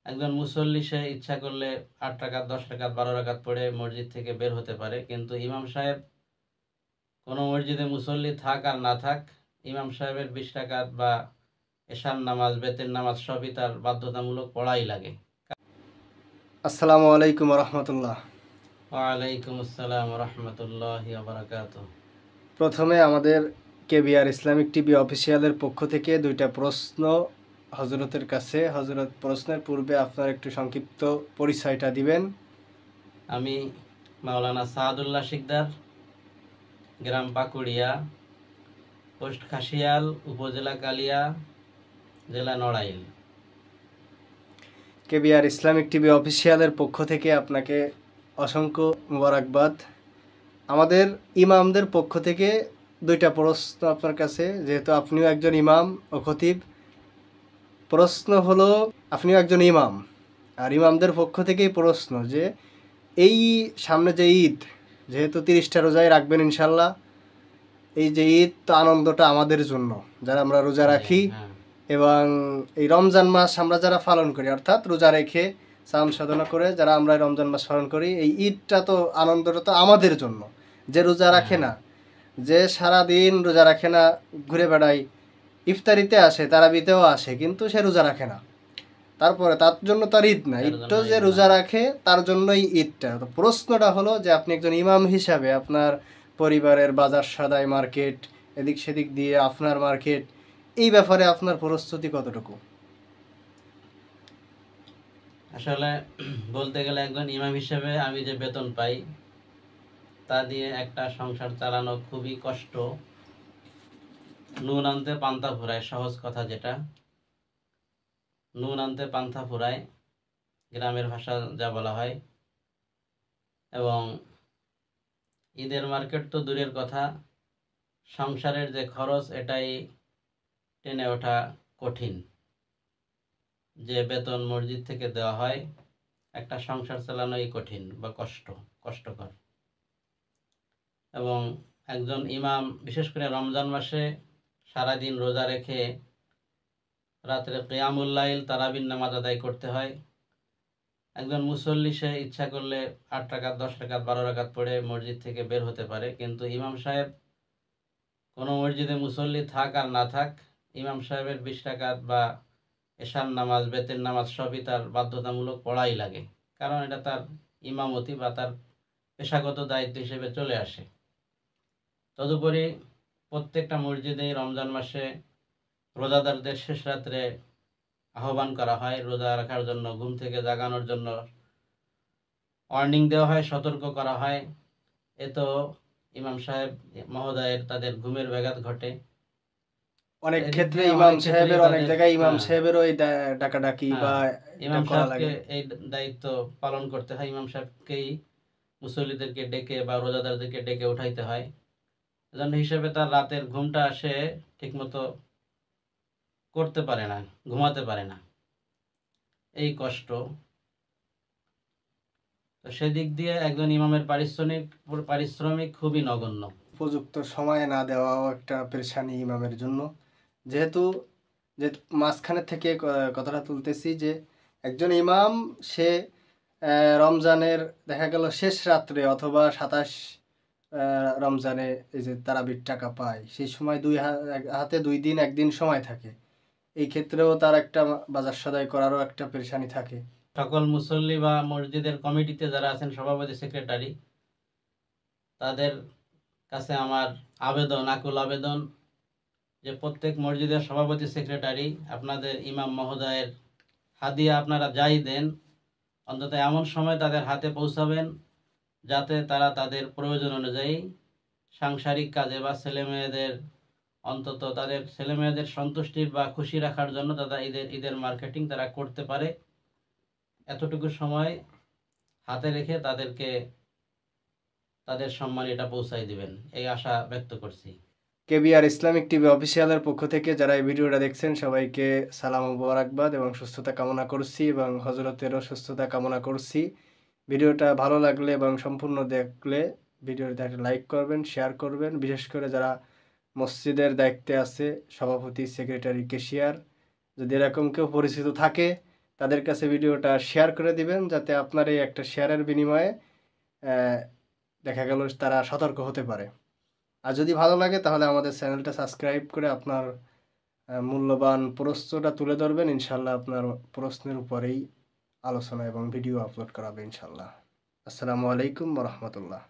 একজন মুসল্লি সে ইচ্ছা করলে 8 রাকাত 10 রাকাত 12 রাকাত পড়ে মসজিদ থেকে বের হতে পারে, কিন্তু ইমাম সাহেব কোনো মসজিদে মুসল্লি থাক আর না থাক, ইমাম সাহেবের 20 রাকাত বা এশার নামাজ বেতের নামাজ সবই তার বাধ্যতামূলক পড়াই লাগে। আসসালামু আলাইকুম রহমতুল্লাহ। ওয়ালাইকুম আসসালাম রহমতুল্লাহি ওয়া বারাকাতুহু। প্রথমে আমাদের কেবিআর ইসলামিক টিভি অফিসিয়ালের পক্ষ থেকে দুইটা প্রশ্ন হজরতের কাছে। হজরত, প্রশ্নের পূর্বে আপনার একটু সংক্ষিপ্ত পরিচয়টা দিবেন। আমি মাওলানা সাদুল্লাহ শিকদার, গ্রাম পাকুড়িয়া, পোস্ট খাসিয়াল, উপজেলা কালিয়া, জেলা নড়াইল। কেবিআর ইসলামিক টিভি অফিসিয়ালের পক্ষ থেকে আপনাকে অসংখ্য মোবারকবাদ। আমাদের ইমামদের পক্ষ থেকে দুইটা প্রশ্ন আপনার কাছে, যেহেতু আপনিও একজন ইমাম ও খতিব। প্রশ্ন হলো, আপনিও একজন ইমাম, আর ইমামদের পক্ষ থেকেই প্রশ্ন যে এই সামনে যে ঈদ, যেহেতু 30টা রোজাই রাখবেন ইনশাল্লাহ, এই যে ঈদ, তো আনন্দটা আমাদের জন্য যারা আমরা রোজা রাখি, এবং এই রমজান মাস আমরা যারা পালন করি, অর্থাৎ রোজা রেখে সাম সাধনা করে যারা আমরা রমজান মাস পালন করি, এই ঈদটা তো আনন্দটা তো আমাদের জন্য। যে রোজা রাখে না, যে সারাদিন রোজা রাখে না, ঘুরে বেড়ায়, ইফতারিতে আসে, তারাবিতেও আসে, কিন্তু সে রোজা রাখে না, তারপরে তার জন্য তার ঈদ না। ঈদ তো যে রোজা রাখে তার জন্যই ঈদটা। তো প্রশ্নটা হলো যে আপনি একজন ইমাম হিসাবে আপনার পরিবারের বাজার সদাই, মার্কেট, এদিক সেদিক দিয়ে আপনার মার্কেট, এই ব্যাপারে আপনার প্রস্তুতি কতটুকু? আসলে বলতে গেলে একজন ইমাম হিসেবে আমি যে বেতন পাই তা দিয়ে একটা সংসার চালানো খুবই কষ্ট। নুন আনতে পান্তা ফুরায়, সহজ কথা যেটা, নুন আনতে পান্তা ফুরায়, গ্রামের ভাষা যা বলা হয়। এবং ঈদের মার্কেট তো দূরের কথা, সংসারের যে খরচ এটাই টেনে ওঠা কঠিন। যে বেতন মসজিদ থেকে দেওয়া হয়, একটা সংসার চালানোই কঠিন বা কষ্টকর। এবং একজন ইমাম বিশেষ করে রমজান মাসে সারাদিন রোজা রেখে রাত্রে কিয়ামুল লাইল তারাবির নামাজ আদায় করতে হয়। একজন মুসল্লি সে ইচ্ছা করলে 8 রাকাত 10 রাকাত 12 রাকাত পড়ে মসজিদ থেকে বের হতে পারে, কিন্তু ইমাম সাহেব কোনো মসজিদে মুসল্লি থাক আর না থাক, ইমাম সাহেবের 20 রাকাত বা এশার নামাজ বেতের নামাজ সবই তার বাধ্যতামূলক পড়াই লাগে, কারণ এটা তার ইমামতি বা তার পেশাগত দায়িত্ব হিসেবে চলে আসে। তদুপরি প্রত্যেকটা মসজিদে রমজান মাসে রোজাদারদের শেষ রাত্রে আহ্বান করা হয়, রোজা রাখার জন্য, ঘুম থেকে জাগানোর জন্য ওয়ার্নিং দেওয়া হয়, সতর্ক করা হয়। এতো ইমাম সাহেব মহোদয়ের তাদের ঘুমের ব্যাঘাত ঘটে। অনেক ক্ষেত্রে ইমাম সাহেবের, অনেক জায়গায় ইমাম সাহেবেরও এই ডাকাডাকি বা ইমাম সাহেবকে এই দায়িত্ব পালন করতে হয়। ইমাম সাহেবকেই মুসল্লিদেরকে ডেকে বা রোজাদারদেরকে ডেকে উঠাইতে হয়। এজন্য হিসেবে তার রাতের ঘুমটা সে ঠিকমতো করতে পারে না, ঘুমাতে পারে না, এই কষ্ট। তো সেদিক দিয়ে একজন ইমামের পারিশ্রমিক খুবই নগণ্য। উপযুক্ত সময়ে না দেওয়াও একটা পেরেশানি ইমামের জন্য। যেহেতু মাঝখানে থেকে কথাটা তুলতেছি যে একজন ইমাম সে রমজানের দেখা গেল শেষ রাত্রে অথবা 27 রমজানে এই যে তারাবির টাকা পায়, সেই সময় হাতে 2 দিন 1 দিন সময় থাকে, এই ক্ষেত্রেও তার একটা বাজার সদাই করারও একটা পেরেশানি থাকে। সকল মুসল্লি বা মসজিদের কমিটিতে যারা আছেন, সভাপতি, সেক্রেটারি, তাদের কাছে আমার আকুল আবেদন যে প্রত্যেক মসজিদের সভাপতি, সেক্রেটারি, আপনাদের ইমাম মহোদয়ের হাদিয়া আপনারা যাই দেন, অন্তত এমন সময় তাদের হাতে পৌঁছাবেন যাতে তারা তাদের প্রয়োজন অনুযায়ী সাংসারিক কাজে বা অন্তত তাদের ছেলেমেয়েদের সন্তুষ্টির বা খুশি রাখার জন্য তারা ঈদের মার্কেটিং তারা করতে পারে। এতটুকু সময় হাতে রেখে তাদেরকে তাদের সম্মান এটা পৌঁছাই দিবেন, এই আশা ব্যক্ত করছি। কেবিআর ইসলামিক টিভি অফিসিয়ালের পক্ষ থেকে যারা এই ভিডিওটা দেখছেন সবাইকে সালাম ও মোবারকবাদ এবং সুস্থতা কামনা করছি, এবং হজরতেরও সুস্থতা কামনা করছি। ভিডিওটা ভালো লাগলে এবং সম্পূর্ণ দেখলে ভিডিওটা একটা লাইক করবেন, শেয়ার করবেন। বিশেষ করে যারা মসজিদের দায়িত্বে আছে, সভাপতি, সেক্রেটারি, ক্যাশিয়ার, যদি এরকম কেউ পরিচিত থাকে তাদের কাছে ভিডিওটা শেয়ার করে দিবেন, যাতে আপনার এই একটা শেয়ারের বিনিময়ে দেখা গেল তারা সতর্ক হতে পারে। আর যদি ভালো লাগে তাহলে আমাদের চ্যানেলটা সাবস্ক্রাইব করে আপনার মূল্যবান প্রশ্নটা তুলে ধরবেন। ইনশাল্লাহ আপনার প্রশ্নের উপরেই আলোচনা এবং ভিডিও আপলোড করা হবে ইনশাল্লাহ। আসসালামু আলাইকুম ওয়া রাহমাতুল্লাহ।